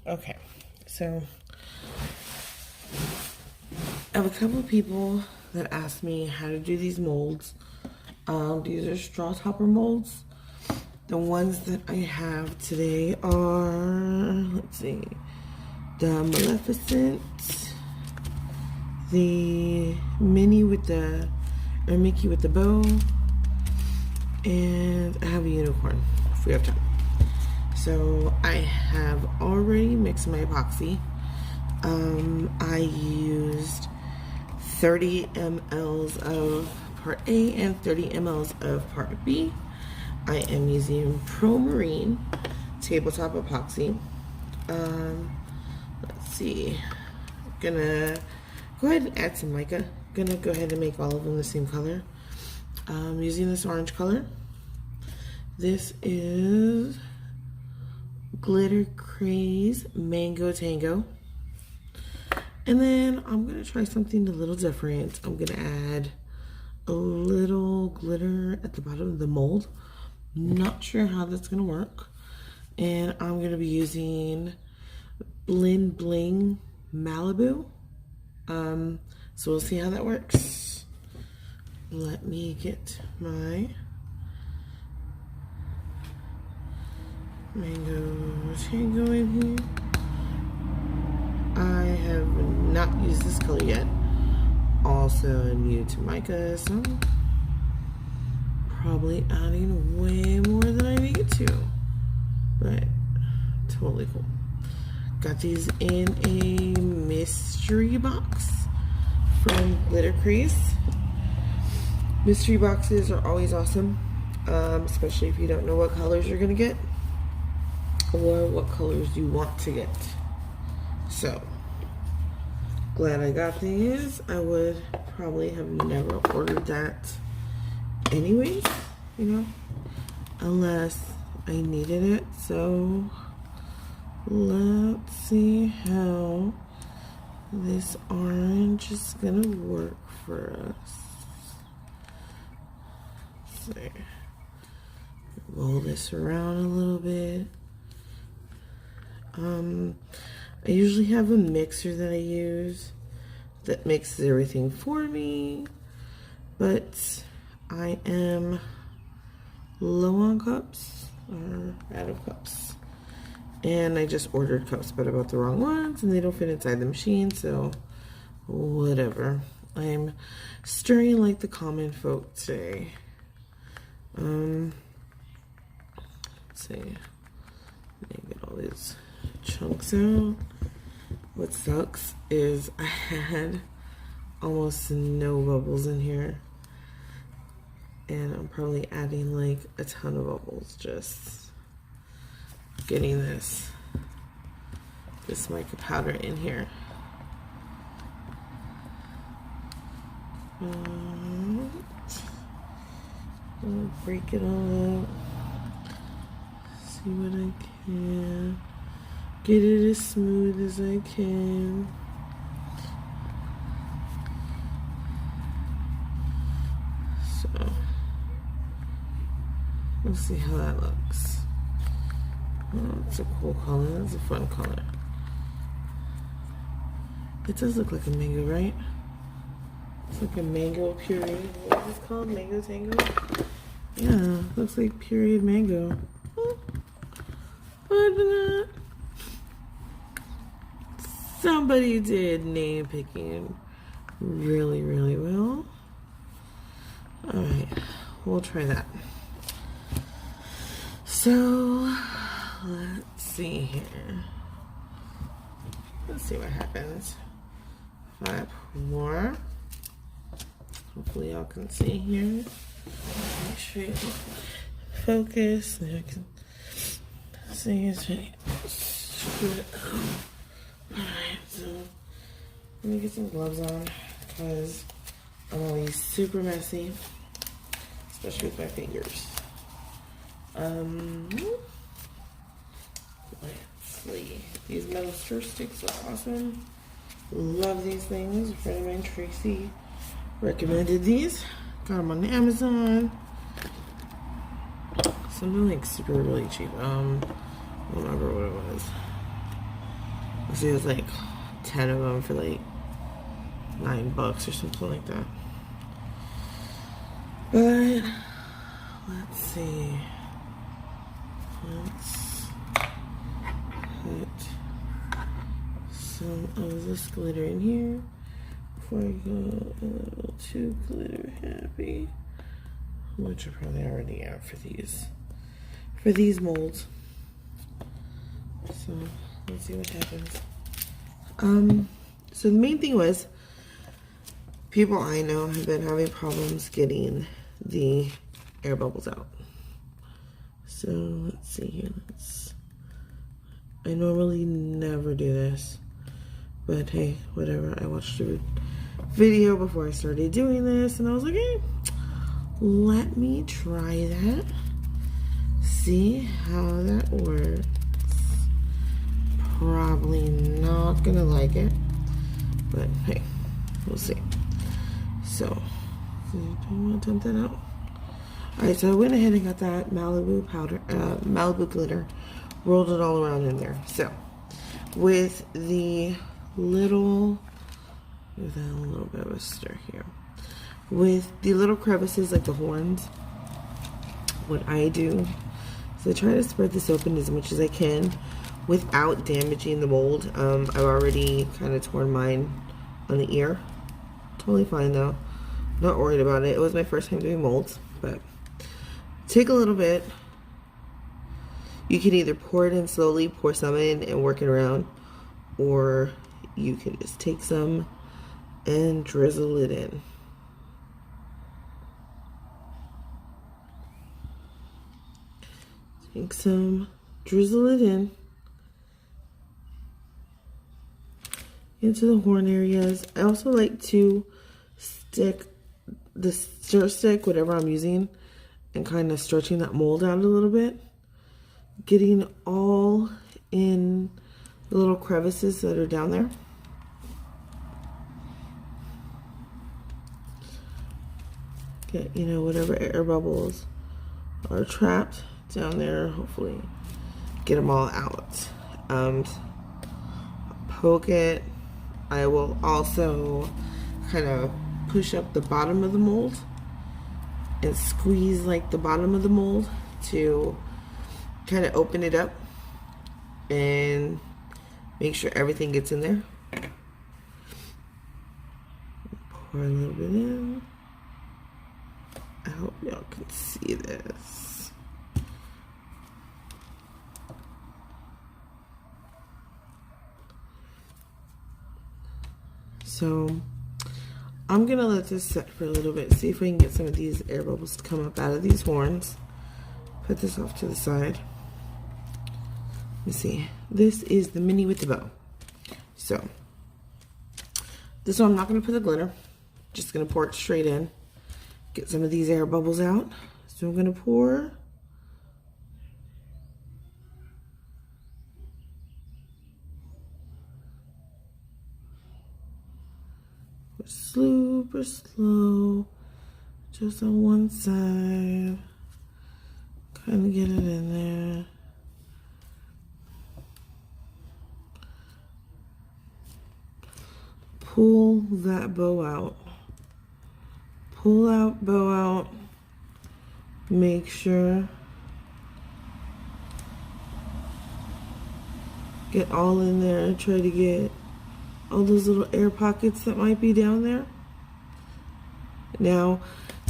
Okay, so I have a couple of people that asked me how to do these molds. These are straw topper molds. The ones that I have today are, let's see, the Maleficent, the Minnie with the, or Mickey with the bow, and I have a unicorn if we have time. So I have already mixed my epoxy. I used 30 mLs of part A and 30 mLs of part B. I am using Pro Marine tabletop epoxy. Let's see. Gonna go ahead and add some mica. Gonna go ahead and make all of them the same color. Using this orange color. This is Glitter Craze Mango Tango. And then I'm gonna try something a little different. I'm gonna add a little glitter at the bottom of the mold. Not sure how that's gonna work. And I'm gonna be using Blin Bling Malibu. So we'll see how that works. Let me get my Mango Tango in here. I have not used this color yet. Also new to mica, so probably adding way more than I need to. But totally cool. Got these in a mystery box from Glitter Craze. Mystery boxes are always awesome, especially if you don't know what colors you're gonna get or what colors you want to get. So glad I got these. I would probably have never ordered that anyways, you know, unless I needed it. So let's see how this orange is gonna work for us. Let's see. Roll this around a little bit. I usually have a mixer that I use that mixes everything for me, but I am low on cups, or out of cups. And I just ordered cups, but I bought the wrong ones, and they don't fit inside the machine, so whatever. I'm stirring like the common folk today. Let's see. Let me get all these chunks out. What sucks is I had almost no bubbles in here, and I'm probably adding like a ton of bubbles just getting this mica powder in here. I'll break it all up, see what I can. Get it as smooth as I can. So, we'll see how that looks. Oh, it's a cool color. That's a fun color. It does look like a mango, right? It's like a mango puree. What is this called? Mango tango? Yeah, looks like pureed mango. But somebody did name picking really, really well. Alright, we'll try that. So, let's see here. Let's see what happens. If I pour, hopefully y'all can see here. Make sure you focus. There I can see it's ready. Alright, so let me get some gloves on because I'm always super messy, especially with my fingers. Let's see. These metal stir sticks are awesome. Love these things. A friend of mine, Tracy, recommended these. Got them on Amazon. Something like super really cheap. I don't remember what it was. So it was like 10 of them for like $9 or something like that. But let's see. Let's put some of this glitter in here before I go a little too glitter happy, which I probably already am for these molds. So let's see what happens. So the main thing was, people I know have been having problems getting the air bubbles out. So let's see here. I normally never do this, but hey, whatever. I watched a video before I started doing this, and I was like, hey, let me try that. See how that works. Probably not gonna like it, but hey, we'll see. So, do you want to dump that out? Alright, so I went ahead and got that Malibu powder, Malibu glitter, rolled it all around in there. So, with the little, give that a little bit of a stir here. With the little crevices like the horns, what I do is I try to spread this open as much as I can without damaging the mold. I've already kind of torn mine on the ear. Totally fine though. Not worried about it. It was my first time doing molds, but take a little bit. You can either pour it in slowly, pour some in and work it around, or you can just take some and drizzle it in. Take some, drizzle it in into the horn areas. I also like to stick the stir stick, whatever I'm using, and kind of stretching that mold out a little bit, getting all in the little crevices that are down there. Get, you know, whatever air bubbles are trapped down there, hopefully get them all out. Poke it. I will also kind of push up the bottom of the mold and squeeze like the bottom of the mold to kind of open it up and make sure everything gets in there. Pour a little bit in. I hope y'all can see this. So I'm gonna let this set for a little bit, see if we can get some of these air bubbles to come up out of these horns. Put this off to the side. Let me see. This is the mini with the bow. So this one I'm not gonna put the glitter, just gonna pour it straight in. Get some of these air bubbles out. So I'm gonna pour. Super slow, just on one side. Kind of get it in there. Pull that bow out. Pull out, bow out. Make sure. Get all in there. Try to get all those little air pockets that might be down there. Now,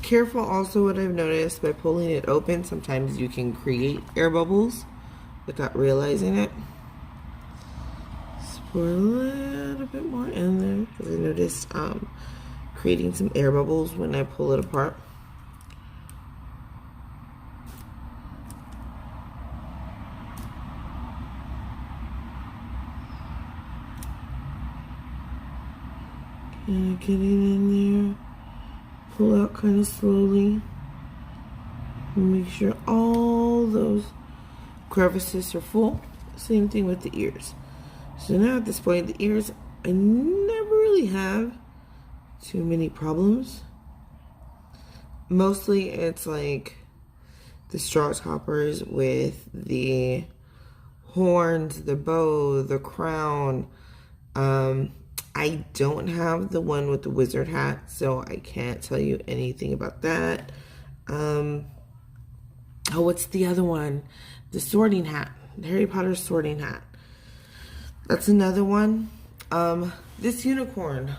careful also what I've noticed by pulling it open, sometimes you can create air bubbles without realizing it. Just pour a little bit more in there because I noticed creating some air bubbles when I pull it apart. And get it in there, pull out kind of slowly, make sure all those crevices are full. Same thing with the ears. So now at this point, the ears, I never really have too many problems. Mostly it's like the straw toppers with the horns, the bow, the crown. I don't have the one with the wizard hat, so I can't tell you anything about that. Oh, what's the other one? The sorting hat. Harry Potter sorting hat. That's another one. This unicorn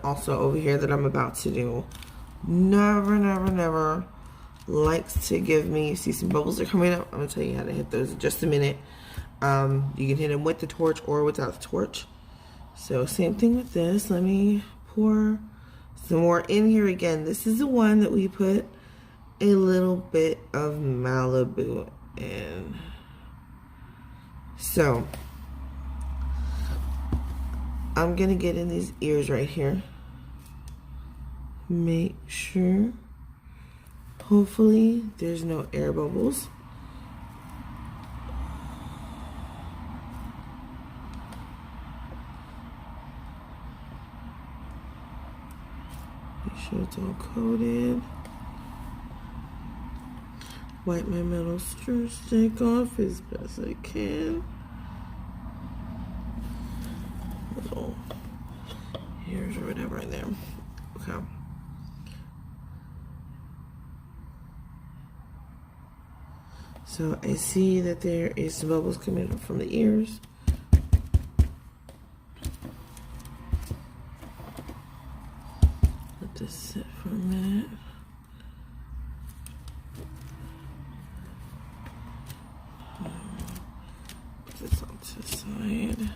also over here that I'm about to do, never likes to give me, you see some bubbles are coming up. I'm gonna tell you how to hit those in just a minute. You can hit them with the torch or without the torch. So same thing with this. Let me pour some more in here again. This is the one that we put a little bit of Malibu in. So I'm gonna get in these ears right here. Make sure, hopefully there's no air bubbles. Make sure it's all coated. Wipe my metal stir stick off as best I can. Little hairs or whatever in there. Okay. So I see that there is some bubbles coming up from the ears. Let this sit for a minute. Put this onto the side.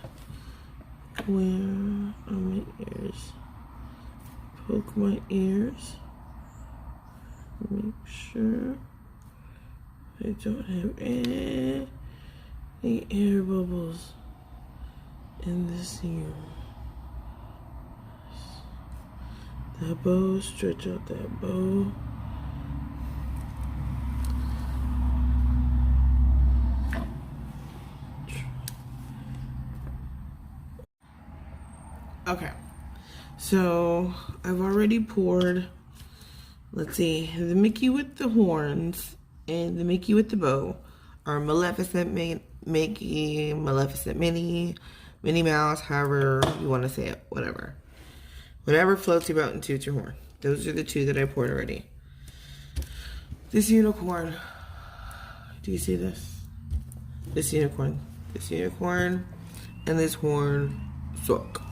Where are my ears? Poke my ears. Make sure I don't have any air bubbles in this ear. That bow, stretch out that bow. Okay, so I've already poured, let's see, the Mickey with the horns and the Mickey with the bow are Maleficent Mickey, Maleficent Minnie, Minnie Mouse, however you want to say it, whatever. Whatever floats your boat and toots your horn. Those are the two that I poured already. This unicorn, do you see this? This unicorn, and this horn suck.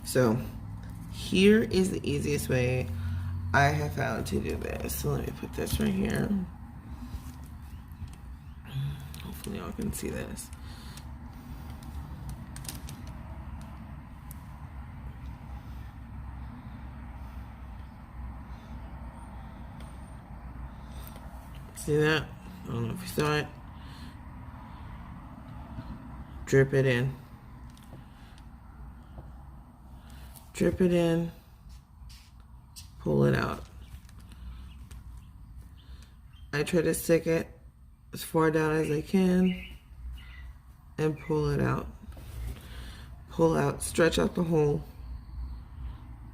So here is the easiest way I have found to do this. So let me put this right here. Hopefully y'all can see this. See that? I don't know if you saw it. Drip it in. Drip it in. Pull it out. I try to stick it as far down as I can and pull it out. Pull out, stretch out the hole,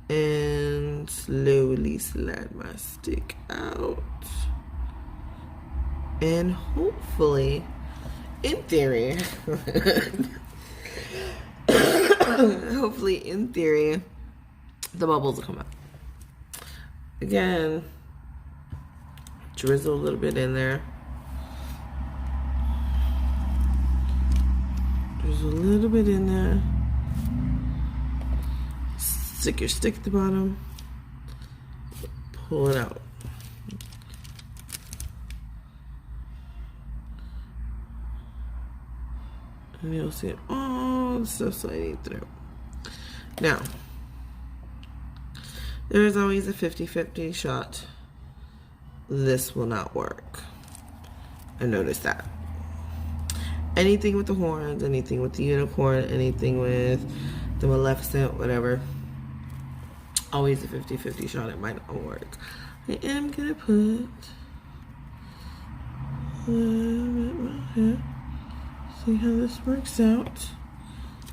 and slowly slide my stick out. And hopefully, in theory, the bubbles will come out. Again, drizzle a little bit in there. Drizzle a little bit in there. Stick your stick at the bottom. Pull it out. And you'll see all the stuff sliding through. Now, there is always a 50-50 shot. This will not work. I noticed that. Anything with the horns, anything with the unicorn, anything with the Maleficent, whatever. Always a 50-50 shot. It might not work. I am gonna put see how this works out.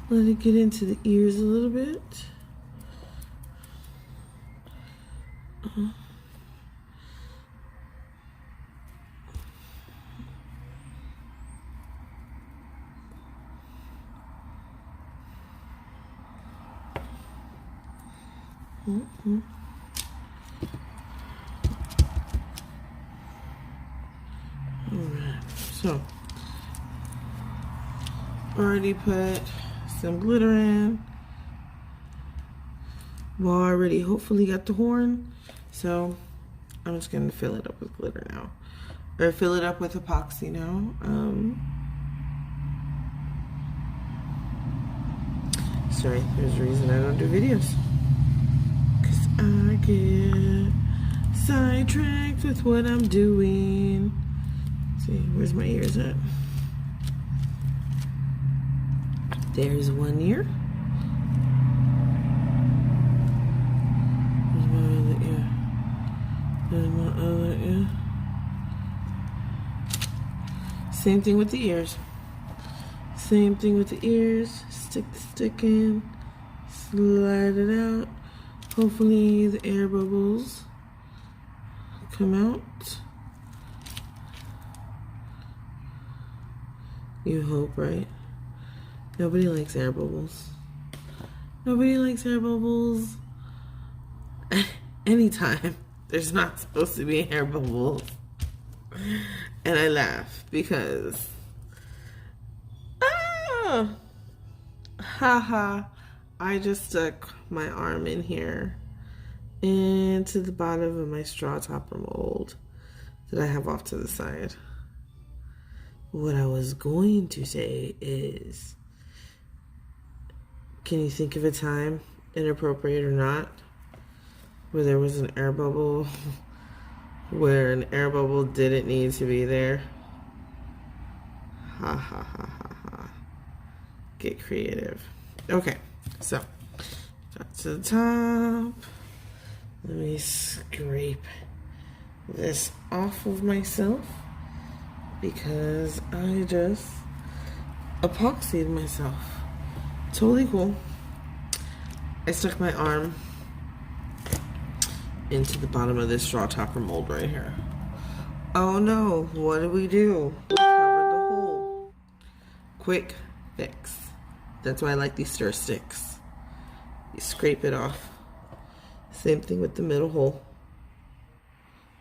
Let it get into the ears a little bit. Mm-hmm. Alright, so already put some glitter in. Well, I already hopefully got the horn, so I'm just gonna fill it up with glitter now, or fill it up with epoxy now. Sorry, there's a reason I don't do videos, because I get sidetracked with what I'm doing. Let's see, where's my ears at? There's one ear. There's my other ear. There's my other ear. Same thing with the ears. Same thing with the ears. Stick the stick in, slide it out. Hopefully the air bubbles come out. You hope, right? Nobody likes air bubbles. Nobody likes air bubbles. Anytime there's not supposed to be air bubbles. And I laugh because haha, I just stuck my arm in here into the bottom of my straw topper mold that I have off to the side. What I was going to say is, can you think of a time, inappropriate or not, where there was an air bubble where an air bubble didn't need to be there? Ha ha ha ha ha. Get creative. Okay, so got to the top. Let me scrape this off of myself because I just epoxied myself. Totally cool. I stuck my arm into the bottom of this straw topper mold right here. Oh no, what do? We covered the hole. Quick fix. That's why I like these stir sticks. You scrape it off. Same thing with the middle hole.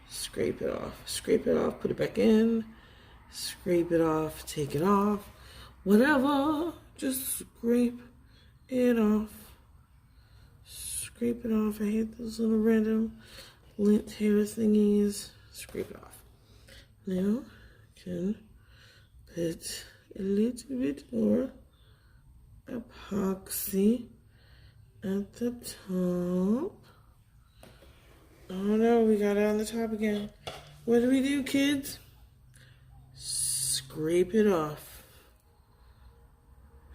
Scrape it off, put it back in. Scrape it off, take it off. Whatever, just scrape it off. Scrape it off. I hate those little random lint hair thingies. Scrape it off. Now, I can put a little bit more epoxy at the top. Oh no, we got it on the top again. What do we do, kids? Scrape it off.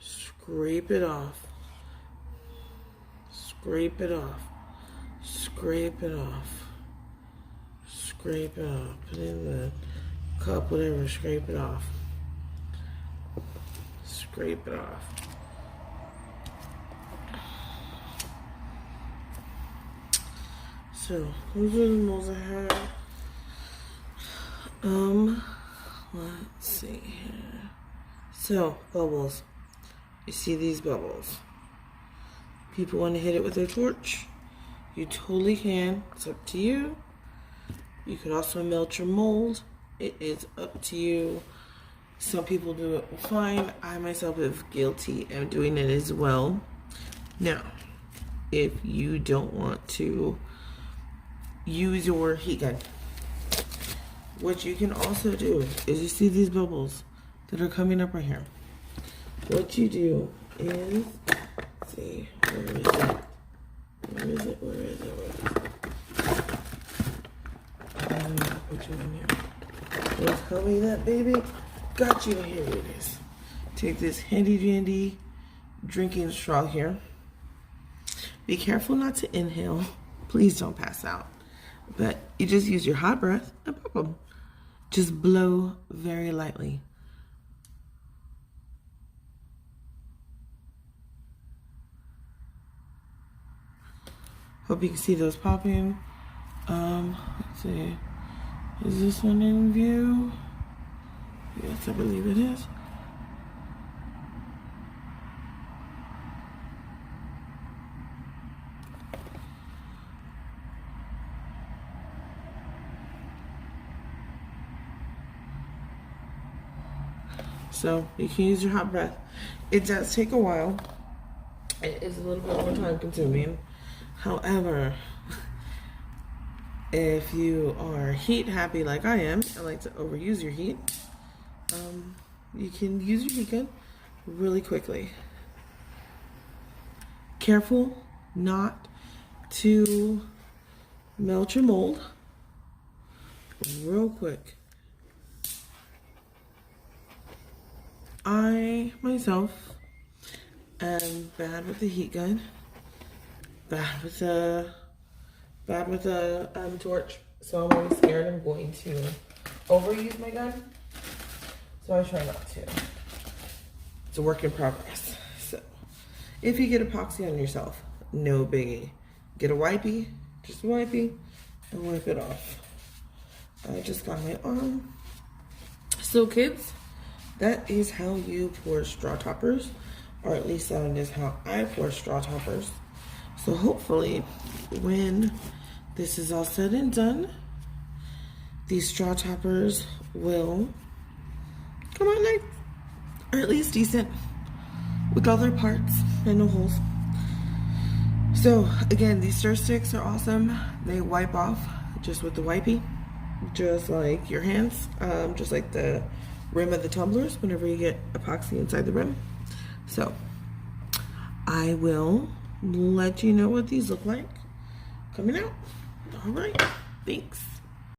Scrape it off. Scrape it off. Scrape it off. Scrape it off. Put it in the cup, whatever. Scrape it off. Scrape it off. So, those are the molds I have. Let's see here. So, bubbles. You see these bubbles? People want to hit it with a torch. You totally can. It's up to you. You could also melt your mold. It is up to you. Some people do it fine. I myself am guilty of doing it as well. Now, if you don't want to use your heat gun, what you can also do is, you see these bubbles that are coming up right here. What you do is, let's see, where is it? Where is it? Where is it? Where is it? Put you in here. Don't tell me that, baby. Got you. Here it is. Take this handy dandy drinking straw here. Be careful not to inhale. Please don't pass out. But you just use your hot breath and pop them. Just blow very lightly. Hope you can see those popping. Let's see. Is this one in view? Yes, I believe it is. So you can use your hot breath. It does take a while. It is a little bit more time consuming. However, if you are heat happy like I am, I like to overuse your heat, you can use your heat gun really quickly. Careful not to melt your mold real quick. I myself am bad with the heat gun, bad with the torch, so I'm always scared I'm going to overuse my gun. So I try not to. It's a work in progress. So if you get epoxy on yourself, no biggie. Get a wipey, just a wipey, and wipe it off. I just got my arm. So kids, that is how you pour straw toppers, or at least that is how I pour straw toppers. So hopefully when this is all said and done, these straw toppers will come out nice, or at least decent, with all their parts and no holes. So again, these stir sticks are awesome. They wipe off just with the wipey, just like your hands, just like the rim of the tumblers whenever you get epoxy inside the rim. So I will let you know what these look like coming out. All right, thanks.